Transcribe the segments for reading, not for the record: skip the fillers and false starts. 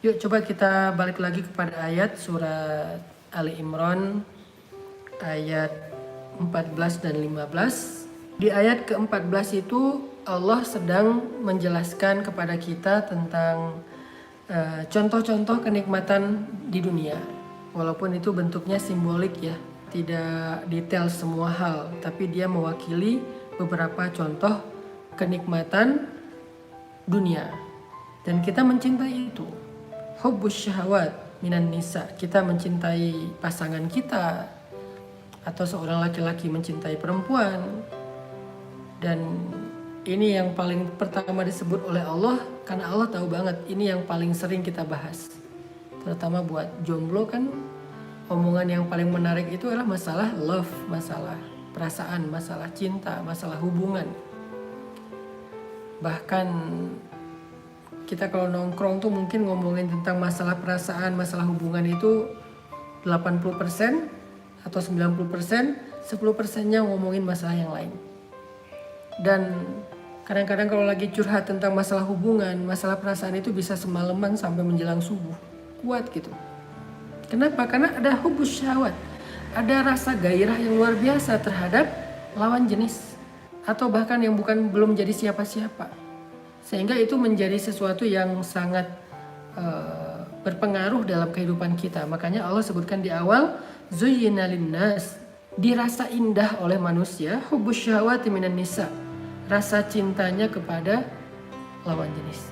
Yuk coba kita balik lagi kepada ayat surat Ali Imran ayat 14 dan 15. Di ayat ke-14 itu Allah sedang menjelaskan kepada kita tentang contoh-contoh kenikmatan di dunia. Walaupun itu bentuknya simbolik ya, tidak detail semua hal, tapi dia mewakili beberapa contoh kenikmatan dunia. Dan kita mencintai itu. Hubbus syahwat minan nisa, kita mencintai pasangan kita, atau seorang laki-laki mencintai perempuan. Dan ini yang paling pertama disebut oleh Allah, karena Allah tahu banget ini yang paling sering kita bahas. Terutama buat jomblo kan, omongan yang paling menarik itu adalah masalah love, masalah perasaan, masalah cinta, masalah hubungan. Bahkan kita kalau nongkrong tuh mungkin ngomongin tentang masalah perasaan, masalah hubungan itu 80% atau 90%, 10%-nya ngomongin masalah yang lain. Dan kadang-kadang kalau lagi curhat tentang masalah hubungan, masalah perasaan itu bisa semalaman sampai menjelang subuh. Kuat gitu. Kenapa? Karena ada hubus syahwat. Ada rasa gairah yang luar biasa terhadap lawan jenis. Atau bahkan yang belum jadi siapa-siapa. Sehingga itu menjadi sesuatu yang sangat berpengaruh dalam kehidupan kita. Makanya Allah sebutkan di awal, zuyyina linnas, dirasa indah oleh manusia, hubbus syahwati minan nisa, rasa cintanya kepada lawan jenis.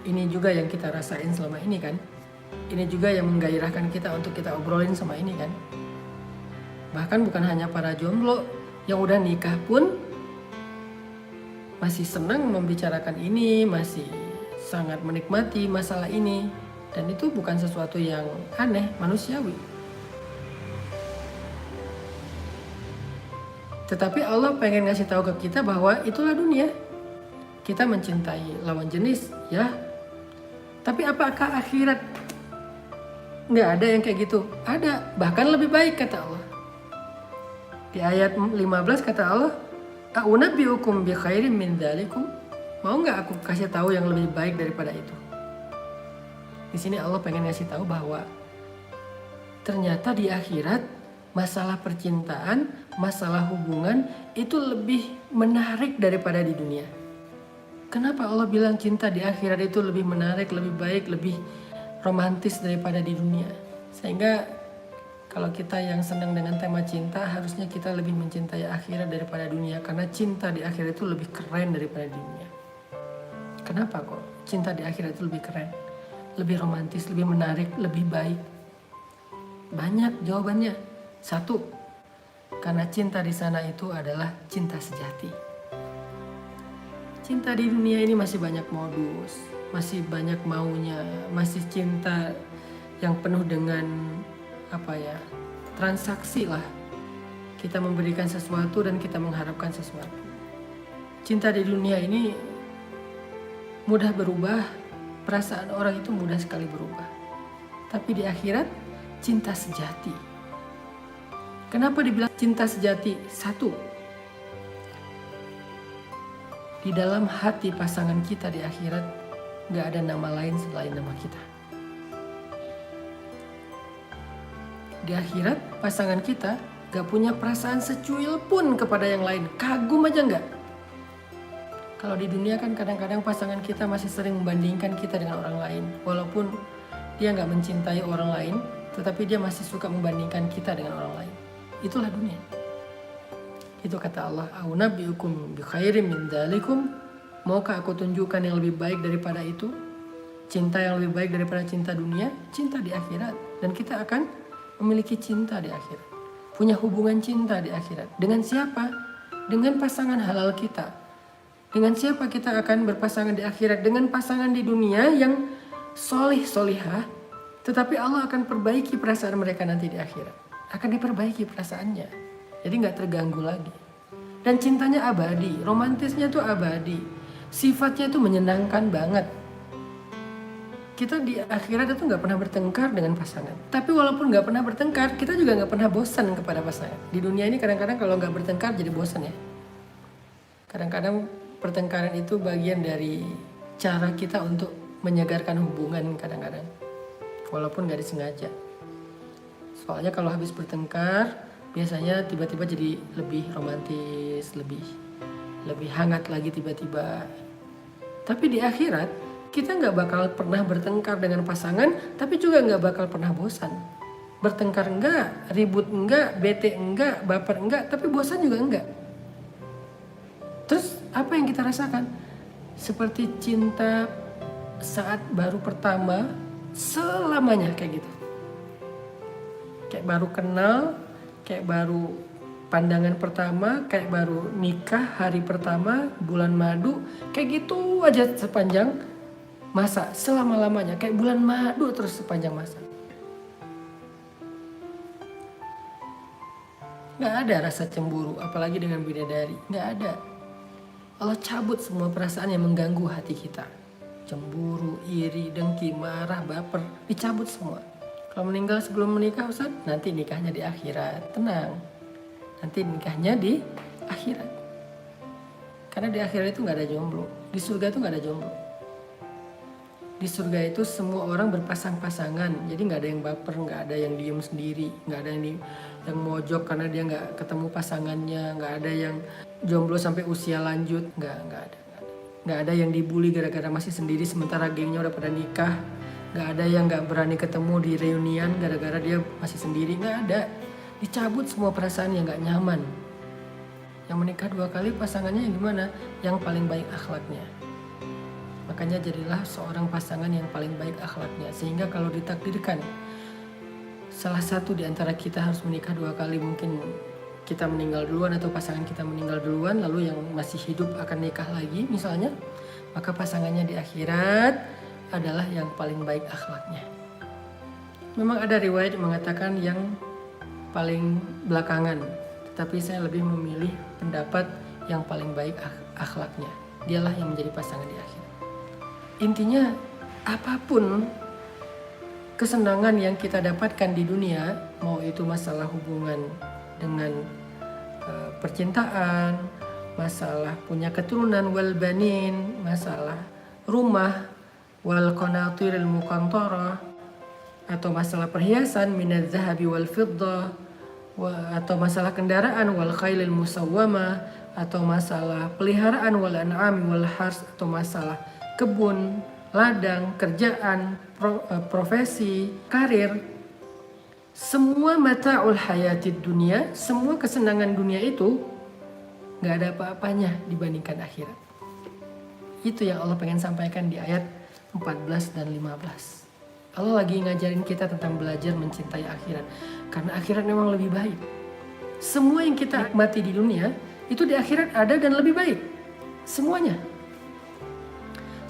Ini juga yang kita rasain selama ini kan. Ini juga yang menggairahkan kita untuk kita obrolin sama ini kan. Bahkan bukan hanya para jomblo, yang udah nikah pun masih senang membicarakan ini, masih sangat menikmati masalah ini. Dan itu bukan sesuatu yang aneh, manusiawi. Tetapi Allah pengen ngasih tahu ke kita bahwa itulah dunia. Kita mencintai lawan jenis, ya. Tapi apakah akhirat? Nggak ada yang kayak gitu. Ada, bahkan lebih baik kata Allah. Di ayat 15 kata Allah, "A'unabbi'ukum bi khairin min dzalikum?" Mau nggak aku kasih tahu yang lebih baik daripada itu? Di sini Allah pengen ngasih tahu bahwa ternyata di akhirat masalah percintaan, masalah hubungan itu lebih menarik daripada di dunia. Kenapa Allah bilang cinta di akhirat itu lebih menarik, lebih baik, lebih romantis daripada di dunia? Sehingga kalau kita yang senang dengan tema cinta, harusnya kita lebih mencintai akhirat daripada dunia. Karena cinta di akhirat itu lebih keren daripada dunia. Kenapa kok cinta di akhirat itu lebih keren? Lebih romantis, lebih menarik, lebih baik? Banyak jawabannya. Satu, karena cinta di sana itu adalah cinta sejati. Cinta di dunia ini masih banyak modus, masih banyak maunya, masih cinta yang penuh dengan transaksi lah. Kita memberikan sesuatu dan kita mengharapkan sesuatu. Cinta di dunia ini mudah berubah, perasaan orang itu mudah sekali berubah. Tapi di akhirat, cinta sejati. Kenapa dibilang cinta sejati? Satu, di dalam hati pasangan kita di akhirat gak ada nama lain selain nama kita. Di akhirat pasangan kita gak punya perasaan secuil pun kepada yang lain. Kagum aja gak? Kalau di dunia kan kadang-kadang pasangan kita masih sering membandingkan kita dengan orang lain. Walaupun dia gak mencintai orang lain, tetapi dia masih suka membandingkan kita dengan orang lain. Itulah dunia. Itu kata Allah, "A'unabbi'ukum bi khairin min dzalikum?" Maukah aku tunjukkan yang lebih baik daripada itu? Cinta yang lebih baik daripada cinta dunia, cinta di akhirat. Dan kita akan memiliki cinta di akhirat. Punya hubungan cinta di akhirat. Dengan siapa? Dengan pasangan halal kita. Dengan siapa kita akan berpasangan di akhirat? Dengan pasangan di dunia yang solih-solihah. Tetapi Allah akan perbaiki perasaan mereka nanti di akhirat. Akan diperbaiki perasaannya. Jadi gak terganggu lagi. Dan cintanya abadi. Romantisnya tuh abadi. Sifatnya tuh menyenangkan banget. Kita di akhirat itu gak pernah bertengkar dengan pasangan. Tapi walaupun gak pernah bertengkar, kita juga gak pernah bosan kepada pasangan. Di dunia ini kadang-kadang kalau gak bertengkar jadi bosan ya. Kadang-kadang pertengkaran itu bagian dari cara kita untuk menyegarkan hubungan kadang-kadang, walaupun gak disengaja. Soalnya kalau habis bertengkar, biasanya tiba-tiba jadi lebih romantis, lebih hangat lagi tiba-tiba. Tapi di akhirat, kita gak bakal pernah bertengkar dengan pasangan, tapi juga gak bakal pernah bosan. Bertengkar enggak, ribut enggak, bete enggak, baper enggak, tapi bosan juga enggak. Terus apa yang kita rasakan? Seperti cinta saat baru pertama, selamanya kayak gitu. Kayak baru kenal, kayak baru pandangan pertama, kayak baru nikah hari pertama, bulan madu, kayak gitu aja sepanjang masa, selama-lamanya, kayak bulan madu terus sepanjang masa. Gak ada rasa cemburu, apalagi dengan bidadari, gak ada. Allah cabut semua perasaan yang mengganggu hati kita. Cemburu, iri, dengki, marah, baper, dicabut semua. Kalau meninggal sebelum menikah, Ustaz, nanti nikahnya di akhirat. Tenang, nanti nikahnya di akhirat. Karena di akhirat itu gak ada jomblo. Di surga itu gak ada jomblo. Di surga itu semua orang berpasang-pasangan. Jadi gak ada yang baper, gak ada yang diem sendiri, gak ada yang mojok karena dia gak ketemu pasangannya, gak ada yang jomblo sampai usia lanjut, gak ada. Gak ada yang dibully gara-gara masih sendiri sementara gengnya udah pada nikah. Gak ada yang gak berani ketemu di reunian gara-gara dia masih sendiri, gak ada. Dicabut semua perasaan yang gak nyaman. Yang menikah 2 kali pasangannya yang gimana? Yang paling baik akhlaknya. Makanya jadilah seorang pasangan yang paling baik akhlaknya. Sehingga kalau ditakdirkan salah satu di antara kita harus menikah 2 kali, mungkin kita meninggal duluan atau pasangan kita meninggal duluan, lalu yang masih hidup akan nikah lagi misalnya, maka pasangannya di akhirat adalah yang paling baik akhlaknya. Memang ada riwayat yang mengatakan yang paling belakangan, tetapi saya lebih memilih pendapat yang paling baik akhlaknya. Dialah yang menjadi pasangan di akhirat. Intinya apapun kesenangan yang kita dapatkan di dunia, mau itu masalah hubungan dengan percintaan, masalah punya keturunan wal banin, masalah rumah wal qanatiril muqantarah, atau masalah perhiasan minadz zahabi wal fiddah, atau masalah kendaraan wal khailil musawwamah, atau masalah peliharaan wal an'ami wal hars, atau masalah kebun, ladang, kerjaan, profesi, karir. Semua mata'ul hayatid dunia, semua kesenangan dunia itu gak ada apa-apanya dibandingkan akhirat. Itu yang Allah pengen sampaikan di ayat 14 dan 15. Allah lagi ngajarin kita tentang belajar mencintai akhirat. Karena akhirat memang lebih baik. Semua yang kita nikmati di dunia, itu di akhirat ada dan lebih baik. Semuanya.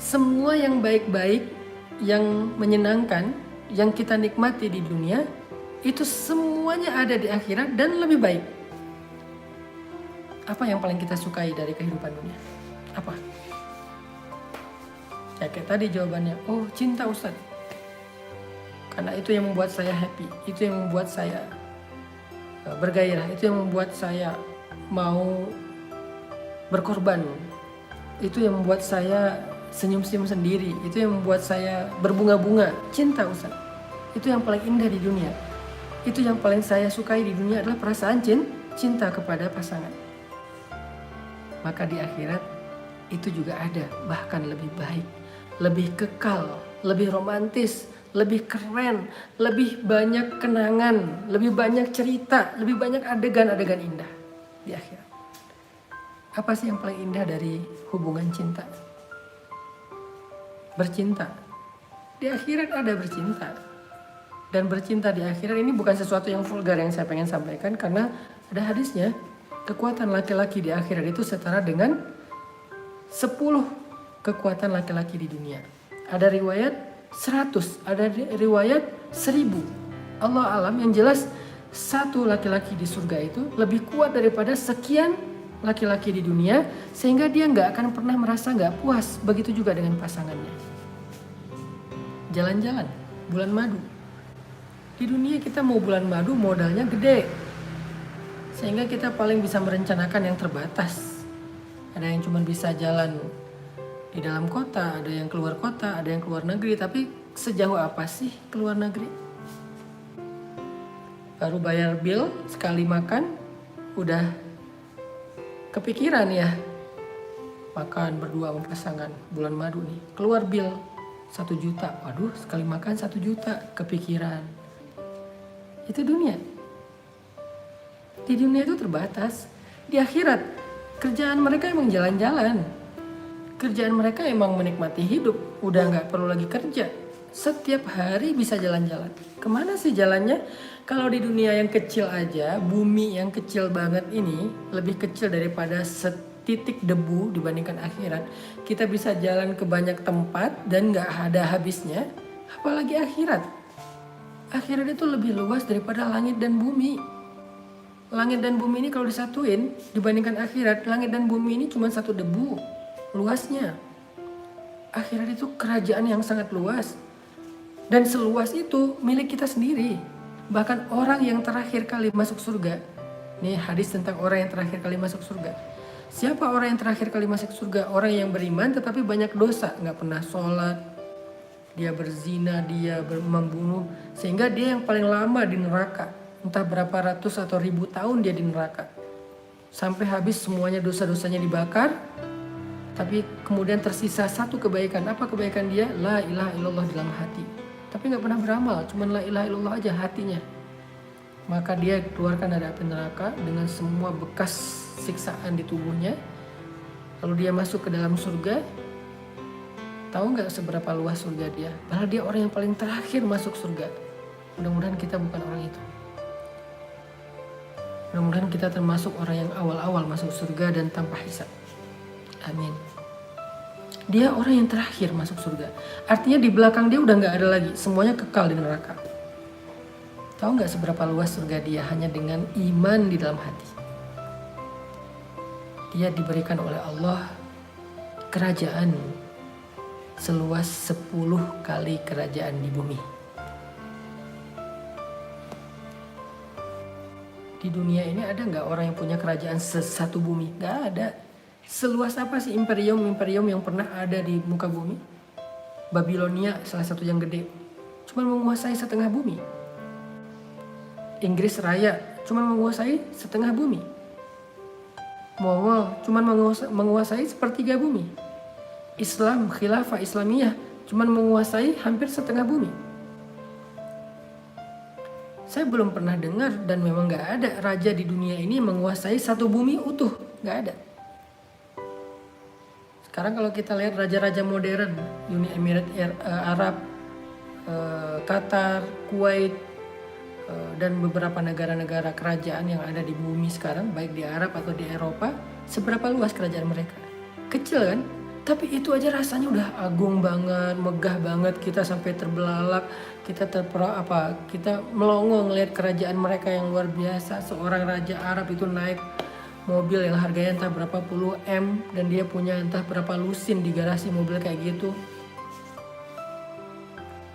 Semua yang baik-baik, yang menyenangkan, yang kita nikmati di dunia, itu semuanya ada di akhirat dan lebih baik. Apa yang paling kita sukai dari kehidupan dunia? Apa? Ya kayak tadi jawabannya, oh cinta Ustaz. Karena itu yang membuat saya happy, itu yang membuat saya bergairah, itu yang membuat saya mau berkorban, itu yang membuat saya senyum-senyum sendiri, itu yang membuat saya berbunga-bunga. Cinta Ustaz, itu yang paling indah di dunia. Itu yang paling saya sukai di dunia adalah perasaan cinta kepada pasangan. Maka di akhirat itu juga ada, bahkan lebih baik, lebih kekal, lebih romantis, lebih keren, lebih banyak kenangan, lebih banyak cerita, lebih banyak adegan-adegan indah di akhirat. Apa sih yang paling indah dari hubungan cinta? Bercinta. Di akhirat ada bercinta. Dan bercinta di akhirat ini bukan sesuatu yang vulgar yang saya pengen sampaikan, karena ada hadisnya. Kekuatan laki-laki di akhirat itu setara dengan 10 kekuatan laki-laki di dunia. Ada riwayat 100, ada riwayat 1000. Allah alam, yang jelas satu laki-laki di surga itu lebih kuat daripada sekian laki-laki di dunia, sehingga dia gak akan pernah merasa gak puas. Begitu juga dengan pasangannya. Jalan-jalan, bulan madu. Di dunia kita mau bulan madu modalnya gede, sehingga kita paling bisa merencanakan yang terbatas. Ada yang cuma bisa jalan di dalam kota, ada yang keluar kota, ada yang keluar negeri. Tapi sejauh apa sih keluar negeri? Baru bayar bill sekali makan udah kepikiran ya, makan berdua sama pasangan bulan madu nih, keluar bill 1 juta. Waduh, sekali makan 1 juta, kepikiran. Itu dunia. Di dunia itu terbatas. Di akhirat kerjaan mereka emang jalan-jalan. Kerjaan mereka emang menikmati hidup. Udah gak perlu lagi kerja. Setiap hari bisa jalan-jalan. Kemana sih jalannya? Kalau di dunia yang kecil aja, bumi yang kecil banget ini lebih kecil daripada setitik debu dibandingkan akhirat. Kita bisa jalan ke banyak tempat dan gak ada habisnya. Apalagi akhirat. Akhirat itu lebih luas daripada langit dan bumi. Langit dan bumi ini kalau disatuin dibandingkan akhirat, langit dan bumi ini cuma satu debu luasnya. Akhirat itu kerajaan yang sangat luas. Dan seluas itu milik kita sendiri. Bahkan orang yang terakhir kali masuk surga. Nih hadis tentang orang yang terakhir kali masuk surga. Siapa orang yang terakhir kali masuk surga? Orang yang beriman tetapi banyak dosa. Gak pernah sholat. Dia berzina, dia membunuh. Sehingga dia yang paling lama di neraka. Entah berapa ratus atau ribu tahun dia di neraka. Sampai habis semuanya dosa-dosanya dibakar. Tapi kemudian tersisa satu kebaikan. Apa kebaikan dia? La ilaha illallah dalam hati. Tapi gak pernah beramal, cuman la ilaha illallah aja hatinya. Maka dia keluarkan dari api neraka dengan semua bekas siksaan di tubuhnya. Lalu dia masuk ke dalam surga. Tahu gak seberapa luas surga dia? Padahal dia orang yang paling terakhir masuk surga. Mudah-mudahan kita bukan orang itu. Mudah-mudahan kita termasuk orang yang awal-awal masuk surga dan tanpa hisab. Amin. Dia orang yang terakhir masuk surga. Artinya di belakang dia udah gak ada lagi. Semuanya kekal di neraka. Tahu gak seberapa luas surga dia hanya dengan iman di dalam hati. Dia diberikan oleh Allah kerajaan seluas 10 kali kerajaan di bumi. Di dunia ini ada gak orang yang punya kerajaan satu bumi? Gak ada. Seluas apa sih imperium yang pernah ada di muka bumi? Babilonia salah satu yang gede, cuma menguasai setengah bumi. Inggris Raya cuma menguasai setengah bumi. Mongol cuma menguasai sepertiga bumi. Islam, khilafah Islamiyah cuma menguasai hampir setengah bumi. Saya belum pernah dengar dan memang gak ada raja di dunia ini menguasai satu bumi utuh, gak ada. Sekarang kalau kita lihat raja-raja modern, Uni Emirat Arab, Qatar, Kuwait, dan beberapa negara-negara kerajaan yang ada di bumi sekarang, baik di Arab atau di Eropa, seberapa luas kerajaan mereka? Kecil kan? Tapi itu aja rasanya udah agung banget, megah banget, kita sampai terbelalak, kita kita melongo ngelihat kerajaan mereka yang luar biasa. Seorang raja Arab itu naik mobil yang harganya entah berapa puluh M dan dia punya entah berapa lusin di garasi mobil kayak gitu.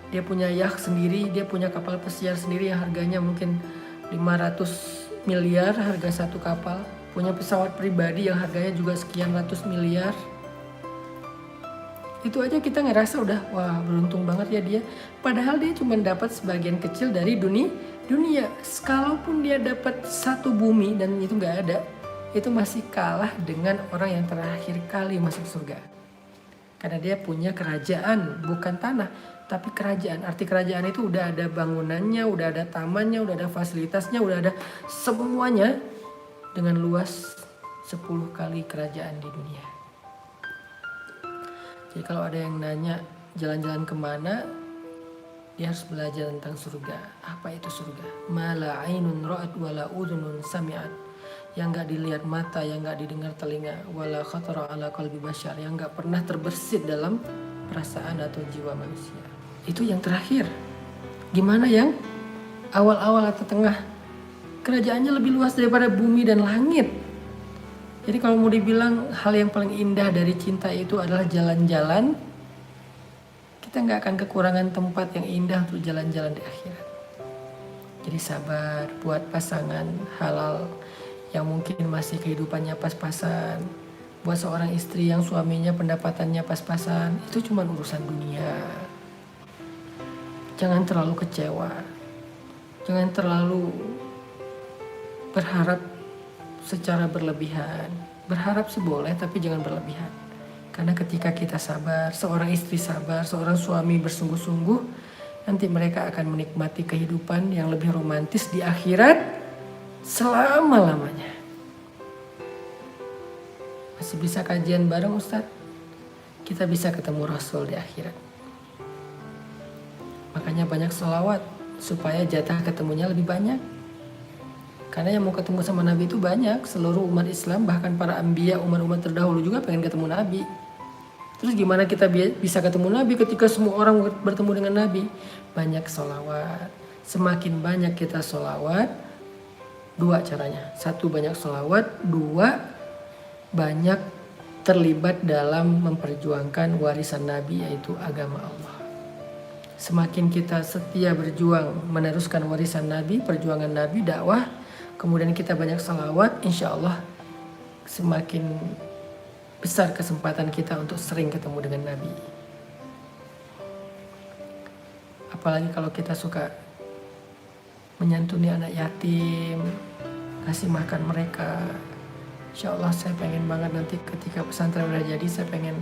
Dia punya yacht sendiri, dia punya kapal pesiar sendiri yang harganya mungkin 500 miliar harga satu kapal. Punya pesawat pribadi yang harganya juga sekian ratus miliar. Itu aja kita ngerasa udah wah beruntung banget ya dia. Padahal dia cuma dapat sebagian kecil dari dunia. Kalaupun dia dapat satu bumi dan itu nggak ada, itu masih kalah dengan orang yang terakhir kali masuk surga. Karena dia punya kerajaan, bukan tanah, tapi kerajaan. Arti kerajaan itu udah ada bangunannya, udah ada tamannya, udah ada fasilitasnya, udah ada semuanya dengan luas 10 kali kerajaan di dunia. Jadi kalau ada yang nanya jalan-jalan kemana, dia harus belajar tentang surga. Apa itu surga? Ma la ainun ra'at wa la udhunun sami'at. Yang gak dilihat mata, yang gak didengar telinga, wala khatara ala qalbi bashar, yang gak pernah terbersit dalam perasaan atau jiwa manusia. Itu yang terakhir. Gimana yang awal-awal atau tengah? Kerajaannya lebih luas daripada bumi dan langit. Jadi kalau mau dibilang hal yang paling indah dari cinta itu adalah jalan-jalan, kita gak akan kekurangan tempat yang indah untuk jalan-jalan di akhirat. Jadi sabar buat pasangan halal yang mungkin masih kehidupannya pas-pasan, Buat seorang istri yang suaminya pendapatannya pas-pasan, itu cuma urusan dunia. Jangan terlalu kecewa. Jangan terlalu berharap secara berlebihan. Berharap sih boleh, tapi jangan berlebihan. Karena ketika kita sabar, seorang istri sabar, seorang suami bersungguh-sungguh, nanti mereka akan menikmati kehidupan yang lebih romantis di akhirat selama-lamanya. Masih bisa kajian bareng Ustadz? Kita bisa ketemu Rasul di akhirat. Makanya banyak sholawat supaya jatah ketemunya lebih banyak. Karena yang mau ketemu sama Nabi itu banyak. Seluruh umat Islam, bahkan para anbiya, umat-umat terdahulu juga pengen ketemu Nabi. Terus gimana kita bisa ketemu Nabi ketika semua orang bertemu dengan Nabi? Banyak sholawat. Semakin banyak kita sholawat, dua caranya. Satu, banyak sholawat. Dua, banyak terlibat dalam memperjuangkan warisan Nabi, yaitu agama Allah. Semakin kita setia berjuang meneruskan warisan Nabi, perjuangan Nabi, dakwah, kemudian kita banyak salawat, insya Allah semakin besar kesempatan kita untuk sering ketemu dengan Nabi. Apalagi kalau kita suka menyantuni anak yatim, kasih makan mereka. Insya Allah saya pengen banget nanti ketika pesantren udah jadi, saya pengen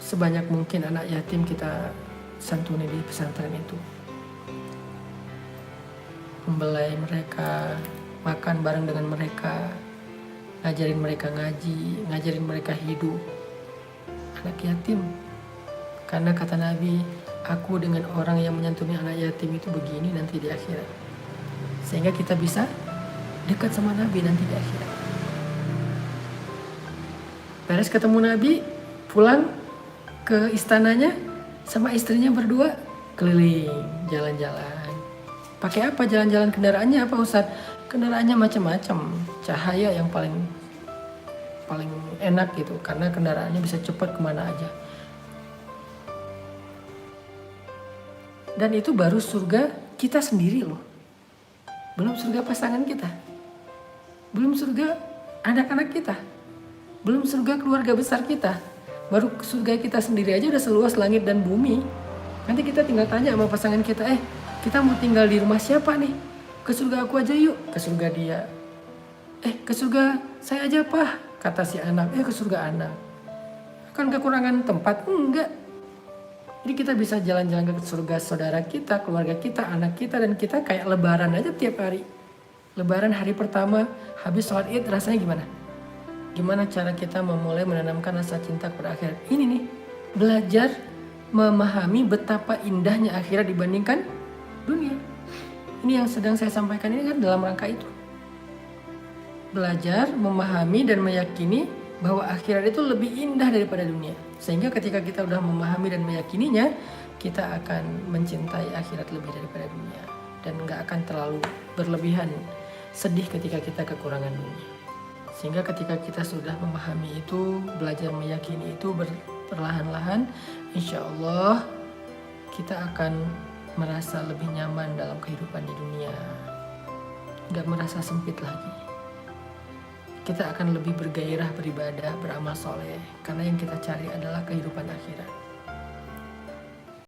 sebanyak mungkin anak yatim kita santuni di pesantren itu. Membelai mereka, makan bareng dengan mereka, ngajarin mereka ngaji, ngajarin mereka hidup. Anak yatim. Karena kata Nabi, aku dengan orang yang menyantuni anak yatim itu begini nanti di akhirat. Sehingga kita bisa dekat sama Nabi nanti di akhirat. Beres ketemu Nabi, pulang ke istananya sama istrinya berdua keliling, jalan-jalan. Pakai apa jalan-jalan, kendaraannya apa Ustaz? Kendaraannya macam-macam. Cahaya yang paling enak gitu, karena kendaraannya bisa cepat kemana aja. Dan itu baru surga kita sendiri loh. Belum surga pasangan kita. Belum surga anak-anak kita. Belum surga keluarga besar kita. Baru surga kita sendiri aja udah seluas langit dan bumi. Nanti kita tinggal tanya sama pasangan kita, kita mau tinggal di rumah siapa nih? Ke surga aku aja yuk. Ke surga dia. Ke surga saya aja Pak, kata si anak. Ke surga anak. Kan kekurangan tempat? Enggak. Jadi kita bisa jalan-jalan ke surga saudara kita, keluarga kita, anak kita, dan kita kayak lebaran aja tiap hari. Lebaran hari pertama, habis sholat id rasanya gimana? Gimana cara kita memulai menanamkan rasa cinta kepada akhirat? Ini nih, belajar memahami betapa indahnya akhirat dibandingkan dunia. Ini yang sedang saya sampaikan ini kan dalam rangka itu. Belajar, memahami, dan meyakini bahwa akhirat itu lebih indah daripada dunia. Sehingga ketika kita udah memahami dan meyakininya, kita akan mencintai akhirat lebih daripada dunia. Dan gak akan terlalu berlebihan sedih ketika kita kekurangan dunia. Sehingga ketika kita sudah memahami itu, belajar meyakini itu perlahan-lahan, insya Allah kita akan merasa lebih nyaman dalam kehidupan di dunia. Gak merasa sempit lagi. Kita akan lebih bergairah beribadah, beramal soleh. Karena yang kita cari adalah kehidupan akhirat.